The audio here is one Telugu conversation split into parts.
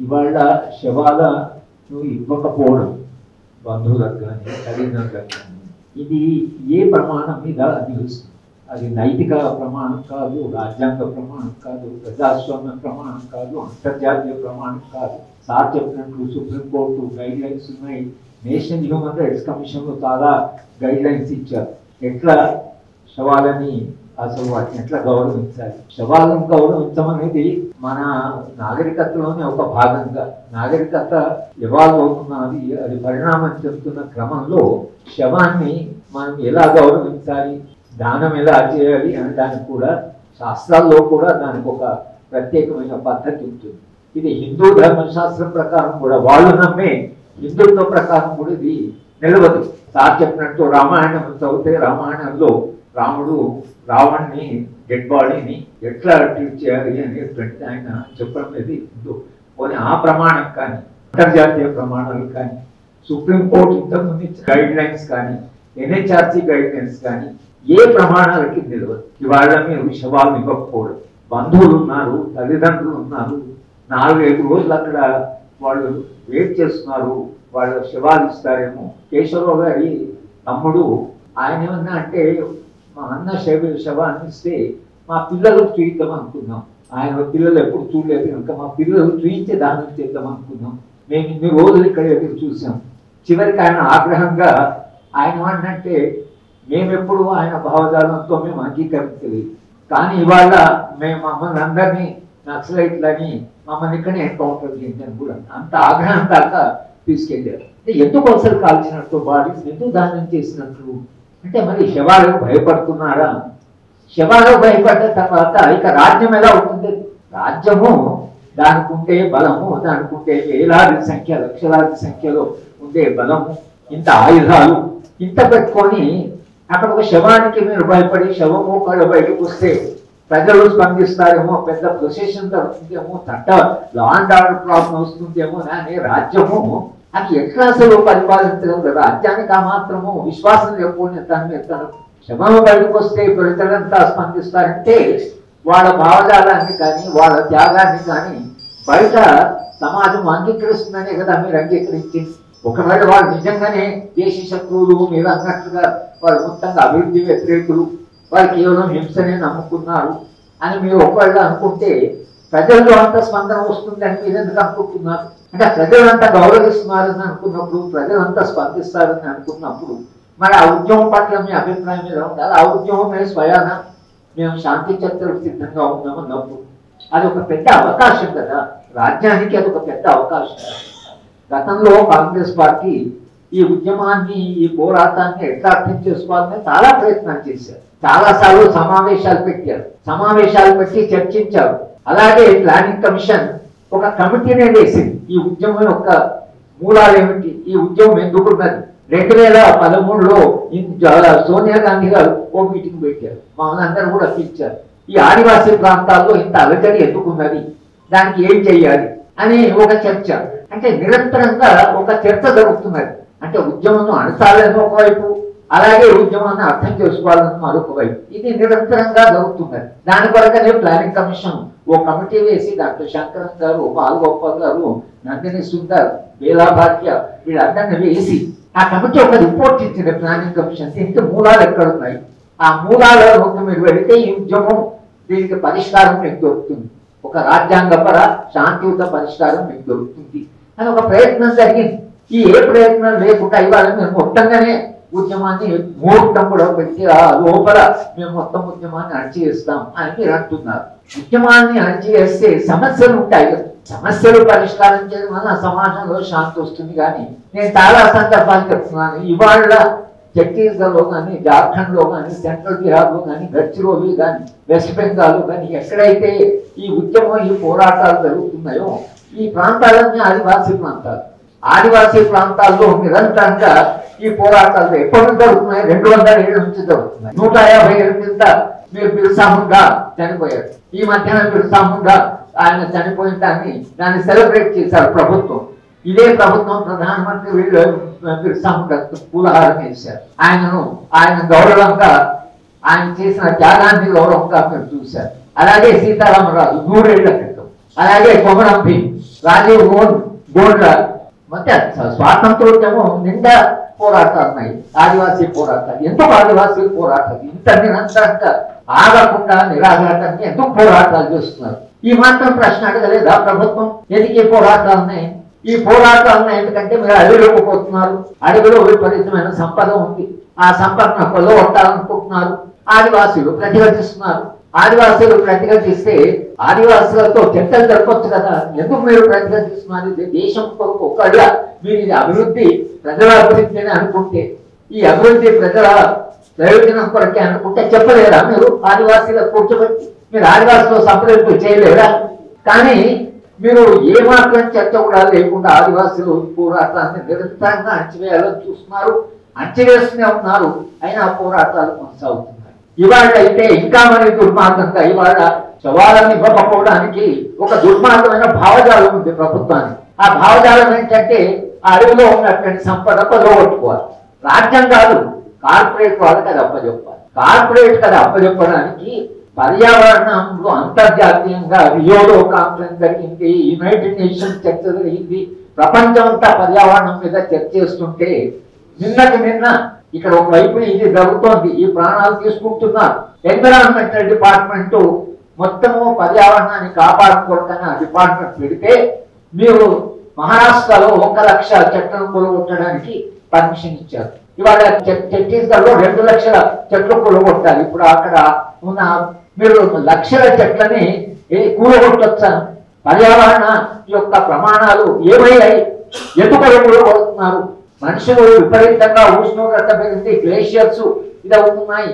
ఇవాళ శవాలను ఇవ్వకపోవడం బంధువులకు కానీ తల్లిదండ్రులకు కానీ ఇది ఏ ప్రమాణం మీద నిలుస్తుంది? అది నైతిక ప్రమాణం కాదు, రాజ్యాంగ ప్రమాణం కాదు, ప్రజాస్వామ్య ప్రమాణం కాదు, అంతర్జాతీయ ప్రమాణం కాదు. సార్ చెప్పినట్లు సుప్రీంకోర్టు గైడ్ లైన్స్ ఉన్నాయి, నేషనల్ హ్యూమన్ రైట్స్ కమిషన్లో చాలా గైడ్ లైన్స్ ఇచ్చారు. ఎట్లా శవాలని అసలు వాటిని ఎట్లా గౌరవించాలి? శవాలను గౌరవించమనేది మన నాగరికతలోనే ఒక భాగంగా, నాగరికత ఎవాల్వ్ అవుతున్నది, అది పరిణామం చెందుతున్న క్రమంలో శవాన్ని మనం ఎలా గౌరవించాలి, దానం ఎలా చేయాలి అనే దానికి కూడా శాస్త్రాల్లో కూడా దానికి ఒక ప్రత్యేకమైన పద్ధతి ఉంటుంది. ఇది హిందూ ధర్మశాస్త్రం ప్రకారం కూడా, వాళ్ళు నమ్మే హిందుత్వ ప్రకారం కూడా ఇది నిలవదు. సార్ చెప్పినట్టు రామాయణం చదివితే రామాయణంలో రాముడు రావణ్ణి డెడ్ బాడీని ఎట్లా ట్రీట్ చేయాలి అనేటువంటి ఆయన చెప్పడం అనేది హిందూ. పోనీ ఆ ప్రమాణం కానీ, అంతర్జాతీయ ప్రమాణాలు కానీ, సుప్రీంకోర్టు ఇంతకుముందు గైడ్ లైన్స్ కానీ, ఎన్హెచ్ఆర్సీ గైడ్ లైన్స్ కానీ ఏ ప్రమాణాలకి నిలవదు. ఇవాళ మీరు శవాలను ఇవ్వకపోవడం, బంధువులు ఉన్నారు, తల్లిదండ్రులు ఉన్నారు, 4-5 రోజులు అక్కడ వాళ్ళు వెయిట్ చేస్తున్నారు, వాళ్ళ శవాలు ఇస్తారేమో. కేశవరావు గారి తమ్ముడు ఆయన ఏమన్నా అంటే, మా అన్న శవాన్ని ఇస్తే మా పిల్లలకు చూయిద్దాం అనుకున్నాం. ఆయన పిల్లలు ఎప్పుడు చూడలేదు కనుక మా పిల్లలు చూయించే దానం చేద్దాం అనుకున్నాం. మేము ఇన్ని రోజులు ఇక్కడ ఎదురు చూసాం. చివరికి ఆయన ఆగ్రహంగా ఆయన ఏమంటే, మేమెప్పుడు ఆయన భావజాలంతో మేము అంగీకరించలేదు, కానీ ఇవాళ మేము మమ్మల్ని అందరినీ నక్సలైట్లని మమ్మల్ని ఇక్కడే ఎన్కౌంటర్ చేయించాను కూడా అంత ఆగ్రహం దాకా తీసుకెళ్ళారు. అంటే ఎందుకు అసలు కాల్చినట్టు, బాడీస్ ఎందుకు దానం చేసినట్లు అంటే మరి శవాలకు భయపడుతున్నారా? శవాలకు భయపడ్డ తర్వాత ఇక రాజ్యం ఎలా ఉంటుంది? రాజ్యము దానికి ఉండే బలము, దానికి ఉండే వేలాది సంఖ్య, లక్షలాది సంఖ్యలో ఉండే బలము, ఇంత ఆయుధాలు, ఇంత పెట్టుకొని అక్కడ ఒక శవానికి మీరు భయపడి శవము ఒకళ్ళు బయటకు వస్తే ప్రజలు స్పందిస్తారేమో, పెద్ద ప్రొసెషన్ జరుగుతుందేమో, లా అండ్ ఆర్డర్ ప్రాబ్లం వస్తుందేమో అని రాజ్యము అది ఎట్లా అసలు పరిపాలించడం? రాజ్యానికి ఆ మాత్రము విశ్వాసం లేకపోయినా తన మీద తను శవము బయటకు వస్తే ప్రజలంతా స్పందిస్తారంటే వాళ్ళ భావజాలాన్ని కానీ వాళ్ళ త్యాగాన్ని కానీ బయట సమాజం అంగీకరిస్తుందనే కదా మీరు అంగీకరించింది. ఒకవేళ వాళ్ళు నిజంగానే దేశ శత్రువులు మీరు అన్నట్లుగా వాళ్ళు మొత్తంగా అభివృద్ధి వ్యతిరేకులు, వాళ్ళు కేవలం హింసనే నమ్ముకున్నారు అని మీరు ఒకవేళ అనుకుంటే ప్రజల్లో అంత స్పందన వస్తుందని మీరు ఎందుకు అనుకుంటున్నారు? అంటే ప్రజలంతా గౌరవిస్తున్నారని అనుకున్నప్పుడు, ప్రజలంతా స్పందిస్తారని అనుకున్నప్పుడు మరి ఆ ఉద్యమం పట్ల మీ అభిప్రాయం మీద ఉండాలి. ఆ ఉద్యమమే స్వయాన మేము శాంతి చర్చలకు సిద్ధంగా ఉన్నామన్నప్పుడు అది ఒక పెద్ద అవకాశం కదా రాజ్యానికి, అది ఒక పెద్ద అవకాశం. గతంలో కాంగ్రెస్ పార్టీ ఈ ఉద్యమాన్ని, ఈ పోరాటాన్ని ఎట్లా అర్థం చేసుకోవాలని చాలా ప్రయత్నాలు చేశారు. చాలాసార్లు సమావేశాలు పెట్టారు, సమావేశాలు పెట్టి చర్చించారు. అలాగే ప్లానింగ్ కమిషన్ ఒక కమిటీనే వేసింది. ఈ ఉద్యమం యొక్క మూలాలు ఏమిటి, ఈ ఉద్యమం ఎందుకున్నది. 2013లో సోనియా గాంధీ గారు ఓ మీటింగ్ పెట్టారు, మమ్మల్ని అందరూ కూడా పిలిచారు. ఈ ఆదివాసీ ప్రాంతాల్లో ఇంత అలజడి ఎందుకున్నది, దానికి ఏం చెయ్యాలి అని ఒక చర్చ. అంటే నిరంతరంగా ఒక చర్చ జరుగుతున్నది. అంటే ఉద్యమం అణచాలని ఒకవైపు, అలాగే ఉద్యమాన్ని అర్థం చేసుకోవాలని మరొక వైపు, ఇది నిరంతరంగా జరుగుతున్నది. దాని కొరకనే ప్లానింగ్ కమిషన్ ఓ కమిటీ వేసి డాక్టర్ శంకరన్ గారు, బాలగోపాల్ గారు, నందిని సుందర్, బేలా భాగ్య వీళ్ళందరినీ వేసి ఆ కమిటీ ఒక రిపోర్ట్ ఇచ్చింది ప్లానింగ్ కమిషన్. దీనికి మూలాలు ఎక్కడున్నాయి, ఆ మూలాలకు మీరు వెళితే ఈ ఉద్యమం దీనికి పరిష్కారం మీకు దొరుకుతుంది, ఒక రాజ్యాంగపర శాంతియుత పరిష్కారం మీకు దొరుకుతుంది అని ఒక ప్రయత్నం జరిగింది. ఈ ఏ ప్రయత్నం లేకుండా ఇవాళ మేము మొత్తంగానే ఉద్యమాన్ని ముహూర్తం కూడా పెట్టి ఆ లోపల మేము మొత్తం ఉద్యమాన్ని అణచివేస్తాం అని మీరు అంటున్నారు. ఉద్యమాన్ని అణచివేస్తే సమస్యలు ఉంటాయి, సమస్యలు పరిష్కారం చేయడం వల్ల సమాజంలో శాంతి వస్తుంది. కానీ నేను చాలా సందర్భాలు చెప్తున్నాను, ఇవాళ ఛత్తీస్గఢ్లో కానీ, జార్ఖండ్లో కానీ, సెంట్రల్ బీహార్లో కానీ, గడ్చిరోలి కానీ, వెస్ట్ బెంగాల్లో కానీ ఎక్కడైతే ఈ ఉద్యమం, ఈ పోరాటాలు జరుగుతున్నాయో ఈ ప్రాంతాలన్నీ ఆదివాసీ ప్రాంతాలు. ఆదివాసీ ప్రాంతాల్లో నిరంతరంగా ఈ పోరాటాలు ఎప్పుడు జరుగుతున్నాయి? 200 ఏళ్ళ నుంచి జరుగుతున్నాయి. 150 ఏళ్ళ కింద మీరు బిర్సా ముండా చనిపోయారు. ఈ మధ్యన బిర్సా ముండా ఆయన చనిపోయిన దాన్ని సెలబ్రేట్ చేశారు ప్రభుత్వం. ఇదే ప్రభుత్వం ప్రధానమంత్రి వీళ్ళు బిర్సా ముండా పూలహారం వేశారు. ఆయన గౌరవంగా, ఆయన చేసిన త్యాగాన్ని గౌరవంగా మీరు చూశారు. అలాగే సీతారామరాజు 100 ఏళ్ల క్రితం, అలాగే కొమరం భీమ్ రాజీవ్ గోండ్ల మధ్య స్వాతంత్రోద్యమం నిండా పోరాటాలు ఉన్నాయి. ఆదివాసీ పోరాటాలు, ఎందుకు ఆదివాసీ పోరాటాలు ఇంత నిరంతరంగా ఆగకుండా నిరాఘాటంగా ఎందుకు పోరాటాలు చేస్తున్నారు? ఈ మాత్రం ప్రశ్న అడగలేదా ప్రభుత్వం? ఎందుకు పోరాటాలు ఉన్నాయి? ఈ పోరాటాలను ఎందుకంటే మీరు అడవిలోకి పోతున్నారు. అడవిలో విపరీతమైన సంపద ఉంది. ఆ సంపదను కొల్లగొట్టాలనుకుంటున్నారు. ఆదివాసీలు ప్రతిఘటిస్తున్నారు. ఆదివాసీలు ప్రతిఘటిస్తే ఆదివాసులతో చర్చలు జరపచ్చు కదా. ఎందుకు మీరు ప్రతిఘటిస్తున్నారు? దేశం కొరకు ఒకళ్ళ మీరు ఇది అభివృద్ధి, ప్రజల అభివృద్ధి అని అనుకుంటే, ఈ అభివృద్ధి ప్రజల ప్రయోజనం కొరకే అనుకుంటే చెప్పలేరా మీరు? ఆదివాసీలకు కూర్చోబెట్టి మీరు ఆదివాసులు సంప్రదింపు చేయలేరా? కానీ మీరు ఏ మాత్రం చర్చ కూడా లేకుండా ఆదివాసులు పోరాటాన్ని నిరంతరంగా అణచివేయాలని చూస్తున్నారు. అణచివేస్తూనే ఉన్నారు. అయినా పోరాటాలు కొనసాగుతున్నాయి. ఇవాళ అయితే ఇంకా మరి దుర్మార్గంగా ఇవాళ శవాలను ఇవ్వకపోవడానికి ఒక దుర్మార్గమైన భావజాలం ఉంది ప్రభుత్వానికి. ఆ భావజాలం ఏంటంటే ఆ అడవిలో ఉన్నటువంటి సంపద కొల్లగొట్టుకోవాలి. రాజ్యం కాదు, కార్పొరేట్ వాళ్ళకి అది అప్పచెప్పాలి. కార్పొరేట్ కదా అప్పచెప్పడానికి పర్యావరణంలో అంతర్జాతీయంగా రియోలో కాన్ఫరెన్స్ జరిగింది, యునైటెడ్ నేషన్స్ చర్చ జరిగింది. ప్రపంచం అంతా పర్యావరణం మీద చర్చ చేస్తుంటే నిన్న ఇక్కడ ఒకవైపు ఇది జరుగుతోంది. ఈ ప్రాణాలు తీసుకుంటున్నారు. ఎన్విరాన్మెంటల్ డిపార్ట్మెంట్ మొత్తము పర్యావరణాన్ని కాపాడుకోవడానికి ఆ డిపార్ట్మెంట్ పెడితే మీరు మహారాష్ట్రలో 1,00,000 చెట్లను కొలగొట్టడానికి పర్మిషన్ ఇచ్చారు. ఇవాళ ఛత్తీస్గఢ్ లో 2 లక్షల చెట్లు కూలగొట్టాలి. ఇప్పుడు అక్కడ ఉన్న మీరు లక్షల చెట్లని కూలగొట్టొచ్చా? పర్యావరణ యొక్క ప్రమాణాలు ఏమయ్యాయి? ఎందుకు కూలగొడుతున్నారు? మనుషులు విపరీతంగా ఉష్ణోగ్రత పెరిగింది, గ్లేషియర్స్ ఇదవుతున్నాయి.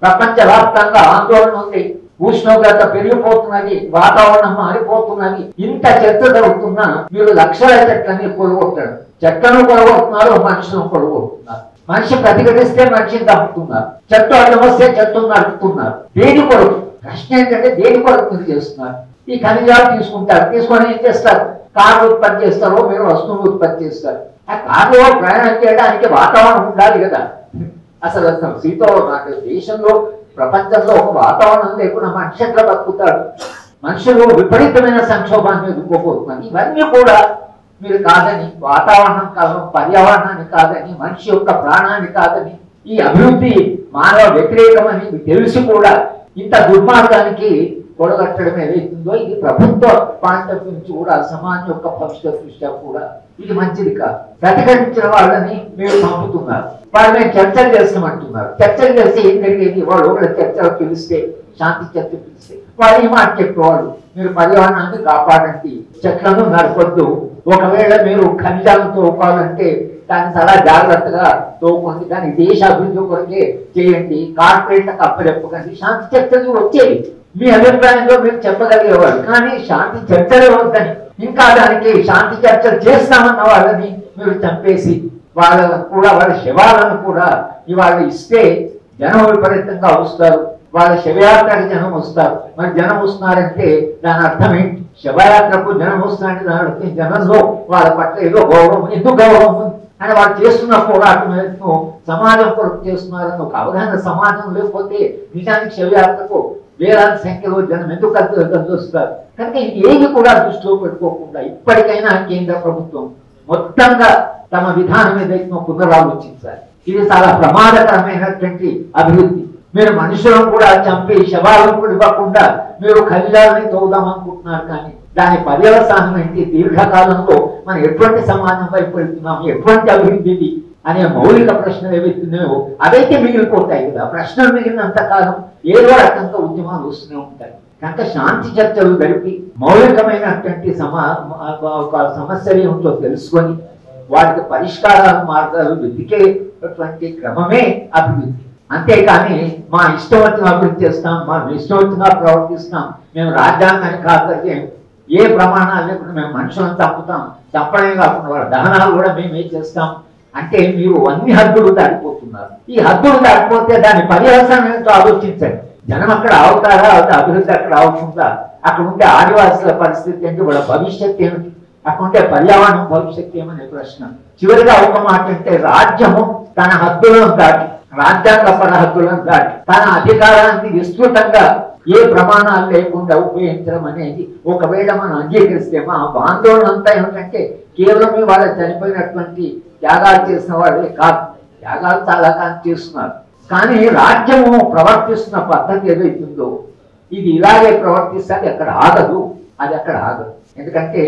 ప్రపంచవ్యాప్తంగా ఆందోళన ఉంది. ఉష్ణోగ్రత పెరిగిపోతున్నది, వాతావరణం మారిపోతున్నది. ఇంత చర్చ జరుగుతున్నా మీరు లక్షల చెట్లని కొలగొట్టారు. చెట్లను కొలగొడుతున్నారు, మనుషులను కొలగొడుతున్నారు. మనిషి ప్రతిఘటిస్తే మనిషిని తప్పుతున్నారు. చెట్టు అడ్డం వస్తే చెట్టును నడుపుతున్నారు. దేని కొరకు? ప్రశ్న ఏంటంటే దేని కొరకు మీరు చేస్తున్నారు? ఈ ఖనిజాలు తీసుకుంటారు, తీసుకొని ఏం చేస్తారు? కార్లు ఉత్పత్తి చేస్తారో మీరు వస్తువులు ఉత్పత్తి చేస్తారు. ఆ కార్లో ప్రయాణం చేయడానికి వాతావరణం ఉండాలి కదా. అసలు దేశంలో ప్రపంచంలో ఒక వాతావరణం లేకుండా మనిషి ఎట్లా బతుకుతాడు? మనుషులు విపరీతమైన సంక్షోభాన్ని ఎదుర్కోబోతున్నారు. ఇవన్నీ కూడా మీరు కాదని, వాతావరణం కాదు, పర్యావరణాన్ని కాదని, మనిషి యొక్క ప్రాణాన్ని కాదని, ఈ అభివృద్ధి మానవ వ్యతిరేకమని తెలిసి కూడా ఇంత దుర్మార్గానికి కొడగట్టడం ఏదైతుందో ఇది ప్రభుత్వ పాయింట్ ఆఫ్ వ్యూ నుంచి కూడా సమాజం యొక్క భవిష్యత్ దృష్ట్యా కూడా ఇది మంచిది కాదు. ప్రతిఘటించిన వాళ్ళని మీరు పంపుతున్నారు. వాళ్ళు మేము చర్చలు చేస్తామంటున్నారు. చర్చలు చేస్తే ఏం జరిగేది? వాళ్ళు ఒకళ్ళ చర్చలు పిలిస్తే, శాంతి చర్చ పిలిస్తే వాళ్ళు ఈ మాట చెప్పేవాళ్ళు, మీరు పర్యావరణాన్ని కాపాడండి, చెట్లను నడపొద్దు, ఒకవేళ మీరు ఖనిజాలను తోపాలంటే దాన్ని చాలా జాగ్రత్తగా తోకుంది, దాన్ని దేశ అభివృద్ధి కొరకే చేయండి, కార్పొరేట్లకు అప్పచెప్పకండి. శాంతి చర్చలు వచ్చేవి. మీ అభిప్రాయంలో మీరు చెప్పగలిగేవారు. కానీ శాంతి చర్చలే వద్దని, ఇంకా దానికి శాంతి చర్చలు చేస్తామన్న వాళ్ళని మీరు చంపేసి వాళ్ళకు కూడా వాళ్ళ శవాలను కూడా ఇవాళ ఇస్తే జనం విపరీతంగా వస్తారు. వాళ్ళ శవయాత్రకు జనం వస్తారు. మరి జనం వస్తున్నారంటే దాని అర్థం ఏంటి? శవయాత్రకు జనం వస్తున్నారంటే దాని అర్థం జనంలో వాళ్ళ పట్ల ఏదో గౌరవం, ఎందుకు గౌరవం ఉంది అని వాళ్ళు చేస్తున్న పోరాటం సమాజం కొరకు చేస్తున్నారని ఒక అవగాహన సమాజం లేకపోతే నిజానికి శవయాత్రకు వేలాది సంఖ్యలో జనం ఎందుకు కలిసి వస్తారు? కనుక ఏది కూడా దృష్టిలో పెట్టుకోకుండా ఇప్పటికైనా కేంద్ర ప్రభుత్వం మొత్తంగా తమ విధానం ఏదైతే పునరాలోచించాలి. ఇది చాలా ప్రమాదకరమైనటువంటి అభివృద్ధి. మీరు మనుషులను కూడా చంపి శవాలను కూడా ఇవ్వకుండా మీరు ఖనిజాలని తోదాం అనుకుంటున్నారు. కానీ దాని పర్యవసానం ఏంటి? దీర్ఘకాలంలో మనం ఎటువంటి సమాజం వైపు వెళ్తున్నాము, ఎటువంటి అభివృద్ధి అనే మౌలిక ప్రశ్నలు ఏవైతున్నాయో అవైతే మిగిలిపోతాయి కదా. ప్రశ్నలు మిగిలినంత కాలం ఏదో రకంగా ఉద్యమాలు వస్తూనే ఉంటాయి. కనుక శాంతి చర్చలు జరిపి మౌలికమైనటువంటి సమస్యలు ఏమిటో తెలుసుకొని వాటికి పరిష్కార మార్గాలు వెతికేటువంటి క్రమమే అభివృద్ధి. అంతేకాని మా ఇష్టం వచ్చిన అభివృద్ధి చేస్తాం, మా ఇష్టం వచ్చినా ప్రవర్తిస్తాం, మేము రాజ్యాంగాన్ని కాకపోతే ఏ ప్రమాణాలు లేకుండా మేము మనుషులను చంపుతాం, చంపడమే కాకుండా వాళ్ళ దహనాలు కూడా మేమే చేస్తాం అంటే మీరు అన్ని హద్దులు దాటిపోతున్నారు. ఈ హద్దులు దాటిపోతే దాని పర్యవసానం ఏంటో ఆలోచించండి. జనం అక్కడ అవుతారా, అభివృద్ధి అక్కడ అవుతుందా? అక్కడ ఉండే ఆదివాసుల పరిస్థితి ఏంటి, వాళ్ళ భవిష్యత్తు ఏమిటి, అక్కడ ఉండే పర్యావరణం భవిష్యత్తు ఏమనే ప్రశ్న. చివరిగా ఒక మాట అంటే రాజ్యము తన హద్దులను దాటి, రాజ్యాంగ హద్దులను దాటి తన అధికారాన్ని విస్తృతంగా ఏ ప్రమాణాలు లేకుండా ఉపయోగించడం అనేది ఒకవేళ మనం అంగీకరిస్తే మా ఆందోళన అంతా ఏమిటంటే కేవలం వాళ్ళ చనిపోయినటువంటి త్యాగాలు చేసిన వాళ్ళే కాదు, త్యాగాలు చాలా కాలం చేస్తున్నారు. కానీ రాజ్యము ప్రవర్తిస్తున్న పద్ధతి ఏదైతుందో ఇది ఇలాగే ప్రవర్తిస్తే అది అక్కడ ఆగదు, అది అక్కడ ఆగదు. ఎందుకంటే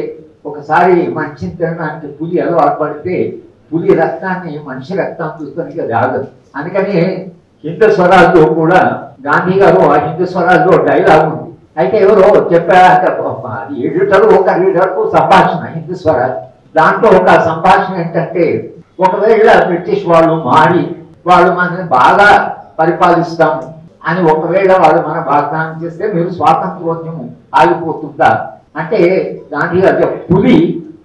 ఒకసారి మనిషిని తినడానికి పులి అలవాటు పడితే పులి రక్తాన్ని మనిషి రక్తం చూస్తానికి అది ఆగదు. అందుకని హిందూ స్వరాజ్లో కూడా గాంధీ గారు ఆ హిందూ స్వరాజ్లో డైలాగ్ ఉంది. అయితే ఎవరో చెప్పారు, అది ఎడిటర్ ఒక రీడర్కు సంభాషణ హిందూ స్వరాజ్. దాంట్లో ఒక సంభాషణ ఏంటంటే ఒకవేళ బ్రిటిష్ వాళ్ళు మారి వాళ్ళు మనల్ని బాగా పరిపాలిస్తాము అని ఒకవేళ వాళ్ళు మన వాగ్దానం చేస్తే మీరు స్వాతంత్రోద్యమం ఆగిపోతుందా అంటే గాంధీ గారు పులి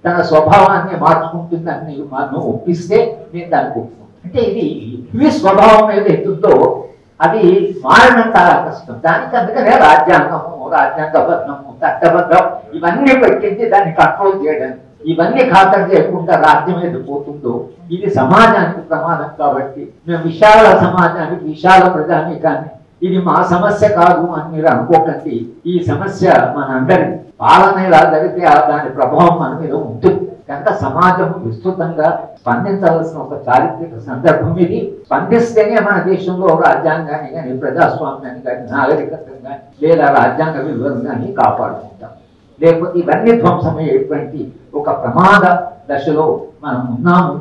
తన స్వభావాన్ని మార్చుకుంటుందని మీరు మనం ఒప్పిస్తే నేను దానికి ఒప్పుకుంటాను. అంటే ఇది పులి స్వభావం ఏదైతుందో అది మారడం చాలా కష్టం. దానికి అందుకనే రాజ్యాంగము, రాజ్యాంగబద్ధము, చట్టబద్ధం ఇవన్నీ పెట్టించి దాన్ని కంట్రోల్ చేయడానికి. ఇవన్నీ ఖాతరు చేయకుండా రాజ్యం ఏది పోతుందో ఇది సమాజానికి ప్రమాదం. కాబట్టి మేము విశాల సమాజానికి, విశాల ప్రజానీకాన్ని ఇది మా సమస్య కాదు అని మీరు అనుకోకండి. ఈ సమస్య మనందరి పాలన ఎలా జరిగితే దాని ప్రభావం మన మీద ఉంటుంది. కనుక సమాజం విస్తృతంగా స్పందించవలసిన ఒక చారిత్రక సందర్భం ఇది. స్పందిస్తేనే మన దేశంలో రాజ్యాంగాన్ని కానీ, ప్రజాస్వామ్యాన్ని కానీ, నాగరికతను కానీ లేదా రాజ్యాంగ విలువలను కానీ కాపాడుకుంటాం. లేకపోతే ఇవన్నీ ధ్వంసమయ్యేటువంటి ఒక ప్రమాద దశలో మనం ఉన్నాము.